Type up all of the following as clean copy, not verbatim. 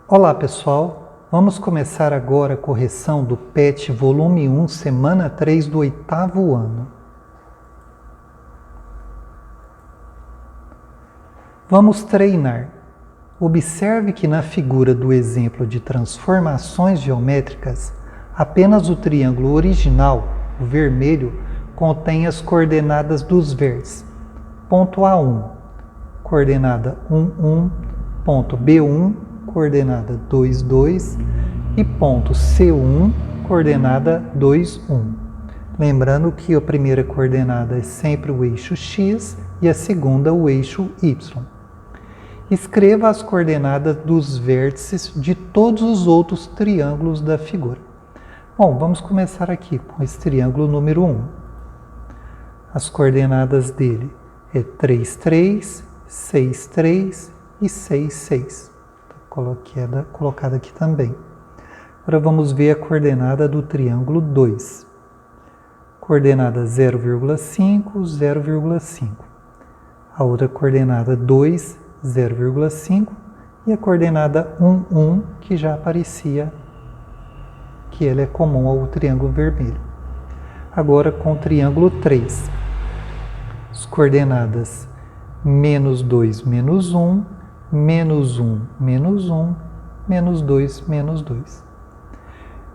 Olá pessoal, vamos começar agora a correção do PET volume 1, semana 3 do 8º ano. Vamos treinar. Observe que na figura do exemplo de transformações geométricas, apenas o triângulo original, o vermelho, contém as coordenadas dos vértices. Ponto A1, coordenada 1, 1, ponto B1, coordenada 2, 2 e ponto C1, coordenada 2, 1. Lembrando que a primeira coordenada é sempre o eixo X e a segunda o eixo Y. Escreva as coordenadas dos vértices de todos os outros triângulos da figura. Bom, vamos começar aqui com esse triângulo número 1. As coordenadas dele é 3, 3, 6, 3 e 6, 6. Colocada aqui também. Agora vamos ver a coordenada do triângulo 2. Coordenada 0,5, 0,5. A outra coordenada 2, 0,5. E a coordenada 1, 1, que já aparecia, que ela é comum ao triângulo vermelho. Agora com o triângulo 3. As coordenadas menos 2, menos 1, menos 1, menos 1, menos 2, menos 2.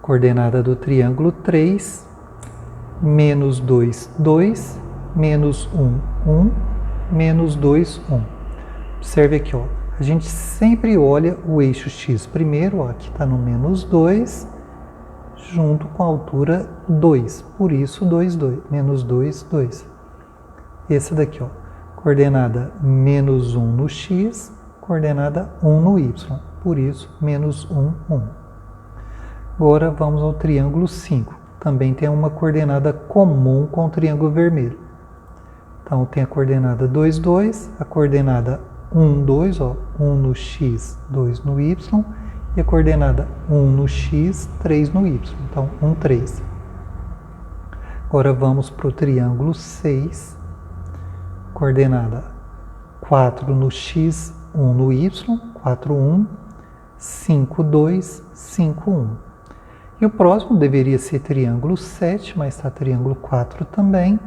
Coordenada do triângulo 3, menos 2, 2, menos 1, 1, menos 2, 1. Observe aqui, ó. A gente sempre olha o eixo X primeiro, ó, aqui está no menos 2, junto com a altura 2. Por isso, 2, 2, menos 2, 2. Esse daqui, ó, coordenada menos 1 no X, coordenada 1 no Y. Por isso, menos 1, 1. Agora vamos ao triângulo 5. Também tem uma coordenada comum com o triângulo vermelho. Então, tem a coordenada 2, 2, a coordenada 1, 2, ó, 1 no X, 2 no Y, e a coordenada 1 no X, 3 no Y. Então, 1, 3. Agora vamos para o triângulo 6, coordenada 4 no X, 1 no Y, 4, 1, 5, 2, 5, 1. E o próximo deveria ser triângulo 7, mas está triângulo 4 também.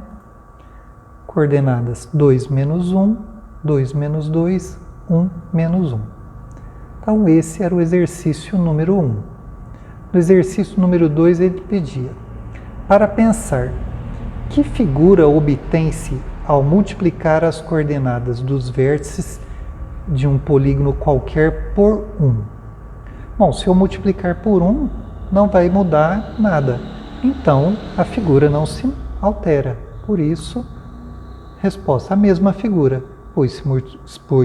Coordenadas 2, menos 1, 2, menos 2, 1, menos 1. Então, esse era o exercício número 1. No exercício número 2, ele pedia para pensar que figura obtém-se ao multiplicar as coordenadas dos vértices de um polígono qualquer por 1. Bom, se eu multiplicar por 1, não vai mudar nada. Então, a figura não se altera. Por isso, resposta, a mesma figura. Pois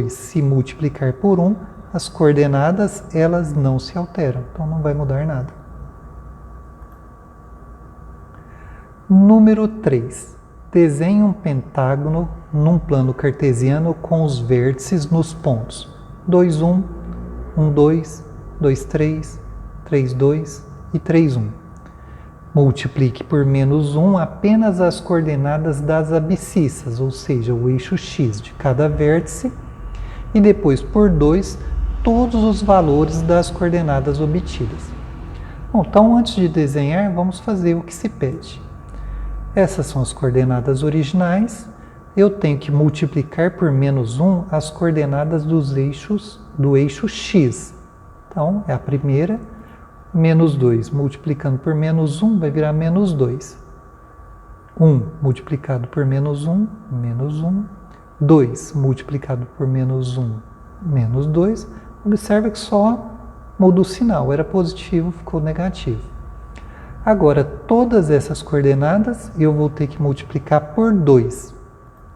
se multiplicar por 1, as coordenadas, elas não se alteram. Então, não vai mudar nada. Número 3. Desenhe um pentágono num plano cartesiano com os vértices nos pontos 2, 1, 1, 2, 2, 3, 3, 2 e 3, 1. Multiplique por menos 1 apenas as coordenadas das abscissas, ou seja, o eixo X de cada vértice, e depois por 2 todos os valores das coordenadas obtidas. Bom, então antes de desenhar, vamos fazer o que se pede. Essas são as coordenadas originais. Eu tenho que multiplicar por menos 1 as coordenadas dos eixos do eixo X. Então, é a primeira. Menos 2 multiplicando por menos 1 vai virar menos 2. 1 multiplicado por menos 1, menos 1. 2 multiplicado por menos 1, menos 2. Observa que só muda o sinal. Era positivo, ficou negativo. Agora, todas essas coordenadas eu vou ter que multiplicar por 2.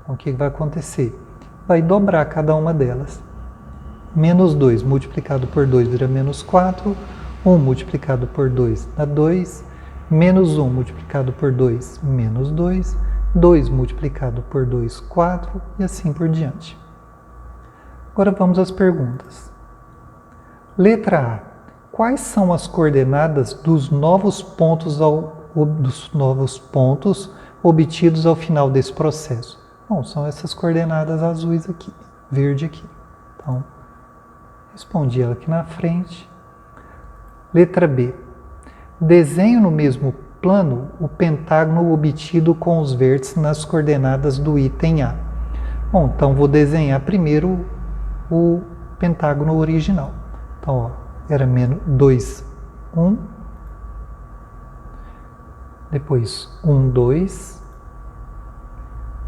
Então, o que vai acontecer? Vai dobrar cada uma delas. Menos 2 multiplicado por 2 vira menos 4. 1 multiplicado por 2 dá 2. Menos 1 multiplicado por 2, menos 2. 2 multiplicado por 2, 4. E assim por diante. Agora vamos às perguntas. Letra A. Quais são as coordenadas dos novos pontos obtidos ao final desse processo? Bom, são essas coordenadas azuis aqui, verde aqui. Então, respondi ela aqui na frente Letra B. Desenho no mesmo plano o pentágono obtido com os vértices nas coordenadas do item A. Bom, então vou desenhar primeiro o pentágono original. Então, ó, era menos 2, 1. Depois 1, 2.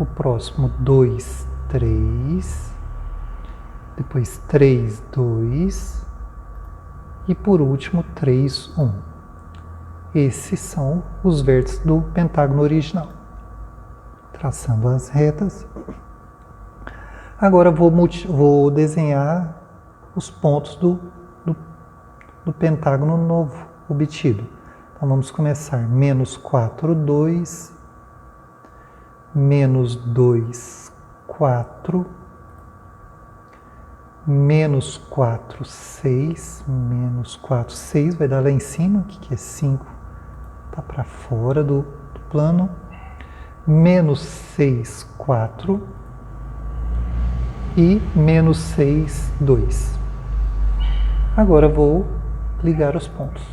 O próximo 2, 3. Depois 3, 2. E por último 3, 1. Esses são os vértices do pentágono original. Traçando as retas. Agora vou desenhar os pontos do pentágono novo obtido. Então vamos começar. Menos 4, 2. Menos 2, 4. Menos 4, 6. Menos 4, 6. Vai dar lá em cima, que é 5. Está para fora do plano. Menos 6, 4. E menos 6, 2. Agora vou ligar os pontos.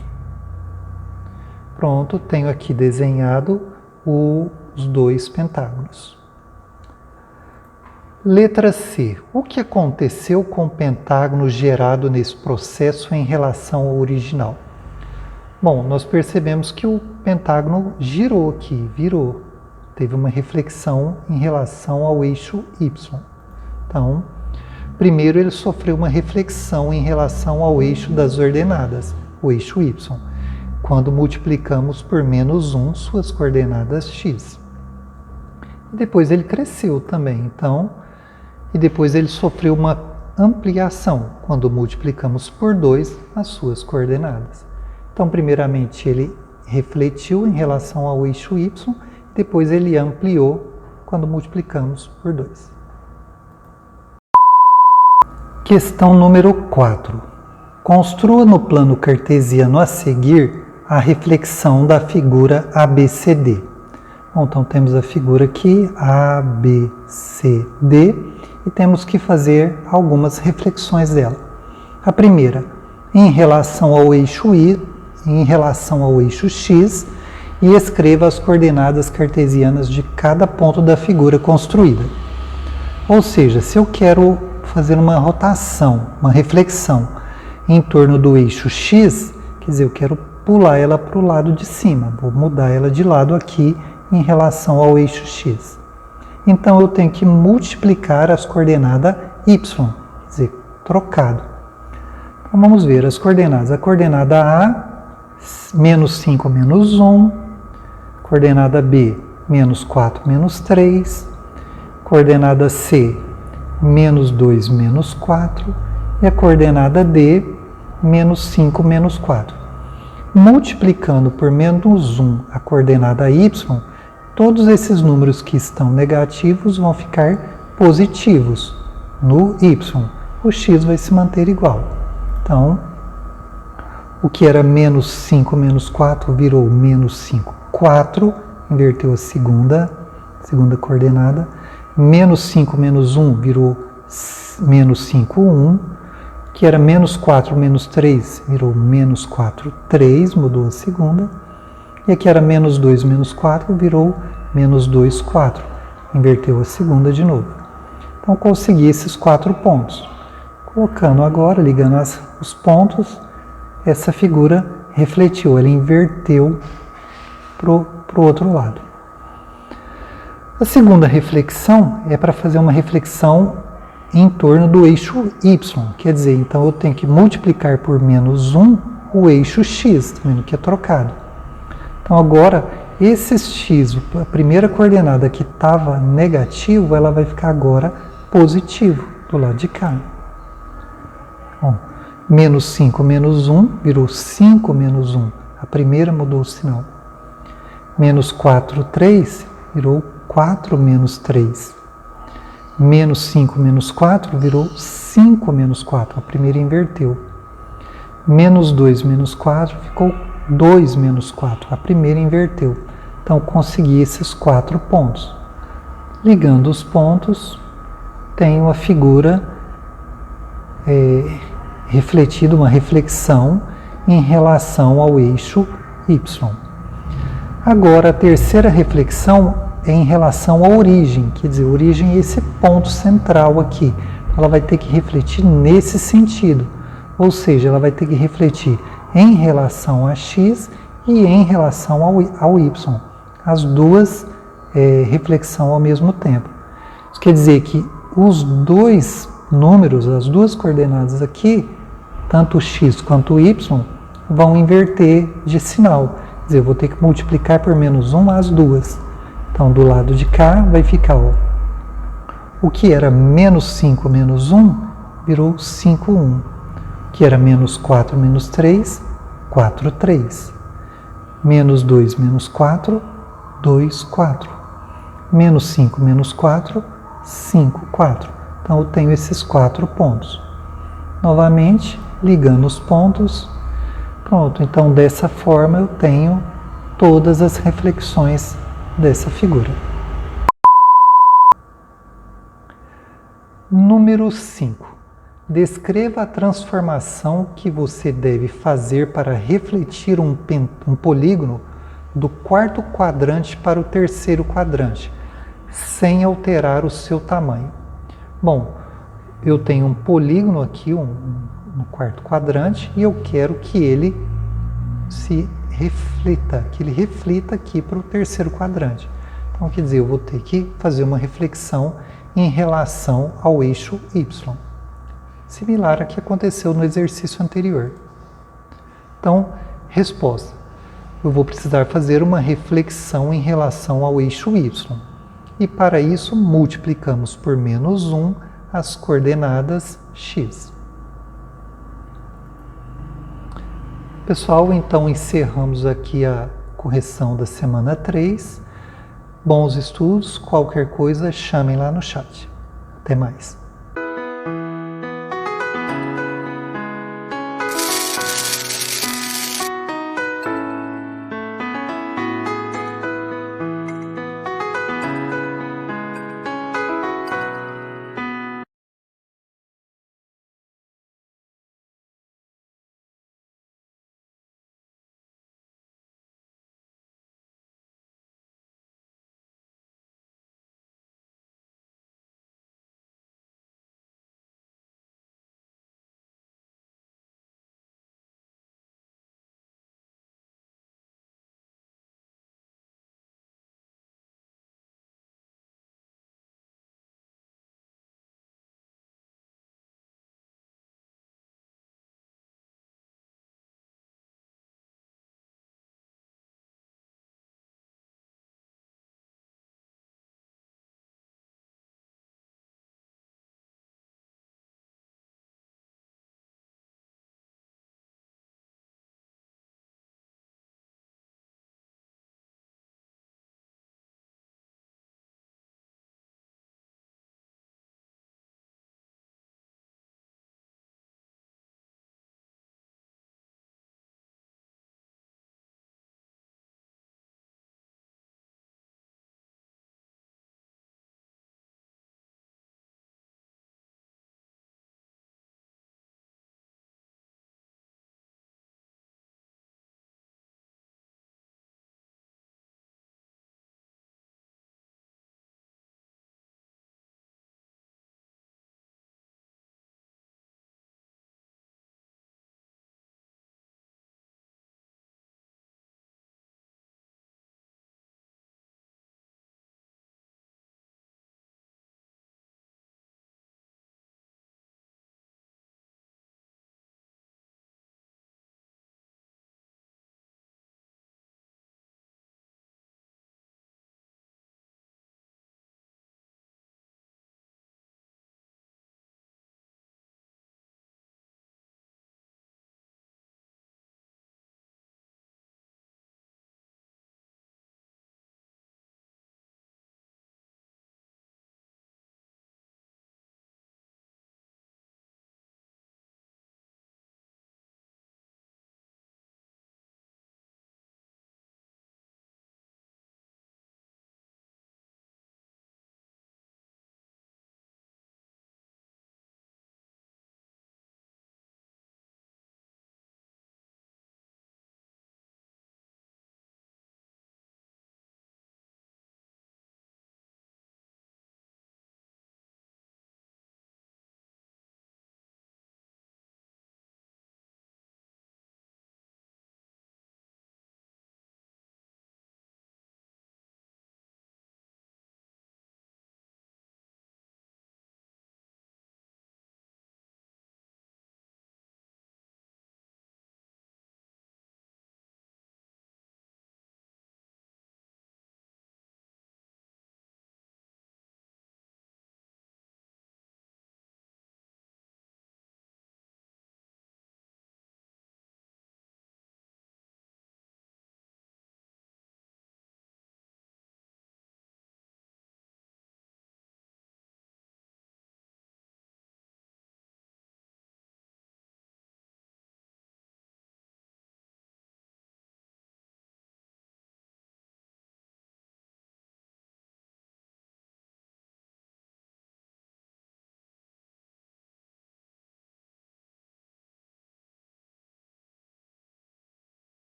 Pronto, tenho aqui desenhado os dois pentágonos. Letra C. O que aconteceu com o pentágono gerado nesse processo em relação ao original? Bom, nós percebemos que o pentágono girou aqui, virou. Teve uma reflexão em relação ao eixo Y. Então, primeiro ele sofreu uma reflexão em relação ao eixo das ordenadas, o eixo Y, quando multiplicamos por menos 1 suas coordenadas x. E depois ele cresceu também, então, e depois ele sofreu uma ampliação, quando multiplicamos por 2 as suas coordenadas. Então, primeiramente ele refletiu em relação ao eixo Y, depois ele ampliou quando multiplicamos por 2. Questão número 4. Construa no plano cartesiano a seguir a reflexão da figura ABCD. Bom, então temos a figura aqui, ABCD, e temos que fazer algumas reflexões dela. A primeira, em relação ao eixo Y, em relação ao eixo X, e escreva as coordenadas cartesianas de cada ponto da figura construída. Ou seja, se eu quero fazer uma rotação, uma reflexão em torno do eixo X, quer dizer, eu quero pular ela para o lado de cima, vou mudar ela de lado aqui em relação ao eixo X. Então eu tenho que multiplicar as coordenadas Y, quer dizer, trocado. Então vamos ver as coordenadas. A coordenada A, menos 5, menos 1. Coordenada B, menos 4, menos 3. Coordenada C, menos 2, menos 4. E a coordenada D, menos 5, menos 4. Multiplicando por menos 1 a coordenada Y, todos esses números que estão negativos vão ficar positivos no Y. O X vai se manter igual. Então, o que era menos 5 menos 4 virou menos 5, 4. Inverteu a segunda coordenada. Menos 5 menos 1 virou menos 5, 1. Que era menos 4 menos 3 virou menos 4, 3. Mudou a segunda. E aqui era menos 2 menos 4 virou menos 2, 4. Inverteu a segunda de novo. Então, consegui esses 4 pontos. Colocando agora, ligando os pontos, essa figura refletiu, ela inverteu para o outro lado. A segunda reflexão é para fazer uma reflexão em torno do eixo Y. Quer dizer, então eu tenho que multiplicar por menos 1 o eixo X, tá vendo que é trocado. Então agora, esse X, a primeira coordenada que estava negativo, ela vai ficar agora positivo do lado de cá. Bom, menos 5 menos 1 virou 5 menos 1. A primeira mudou o sinal. Menos 4, 3 virou 4 menos 3. Menos 5 menos 4 virou 5 menos 4. A primeira inverteu. Menos 2 menos 4 ficou 2 menos 4. A primeira inverteu. Então, consegui esses 4 pontos. Ligando os pontos, tenho a figura refletida, uma reflexão em relação ao eixo y. Agora, a terceira reflexão é em relação à origem, quer dizer, a origem é esse ponto central aqui. Ela vai ter que refletir nesse sentido, ou seja, ela vai ter que refletir em relação a x e em relação ao y, as duas reflexões ao mesmo tempo. Isso quer dizer que os dois números, as duas coordenadas aqui, tanto o x quanto o y, vão inverter de sinal. Quer dizer, eu vou ter que multiplicar por menos 1 as duas. Então, do lado de cá vai ficar, ó, o que era menos 5 menos 1, virou 5, 1. O que era menos 4 menos 3, 4, 3. Menos 2 menos 4, 2, 4. Menos 5 menos 4, 5, 4. Então, eu tenho esses 4 pontos. Novamente, ligando os pontos. Pronto, então dessa forma eu tenho todas as reflexões dessa figura. Número 5. Descreva a transformação que você deve fazer para refletir um polígono do quarto quadrante para o terceiro quadrante, sem alterar o seu tamanho. Bom, eu tenho um polígono aqui, no quarto quadrante, e eu quero que ele se reflita, aqui para o terceiro quadrante. Então, quer dizer, eu vou ter que fazer uma reflexão em relação ao eixo y, similar a que aconteceu no exercício anterior. Então, resposta. Eu vou precisar fazer uma reflexão em relação ao eixo y. E para isso, multiplicamos por menos 1 as coordenadas x. Pessoal, então encerramos aqui a correção da semana 3. Bons estudos, qualquer coisa chamem lá no chat. Até mais.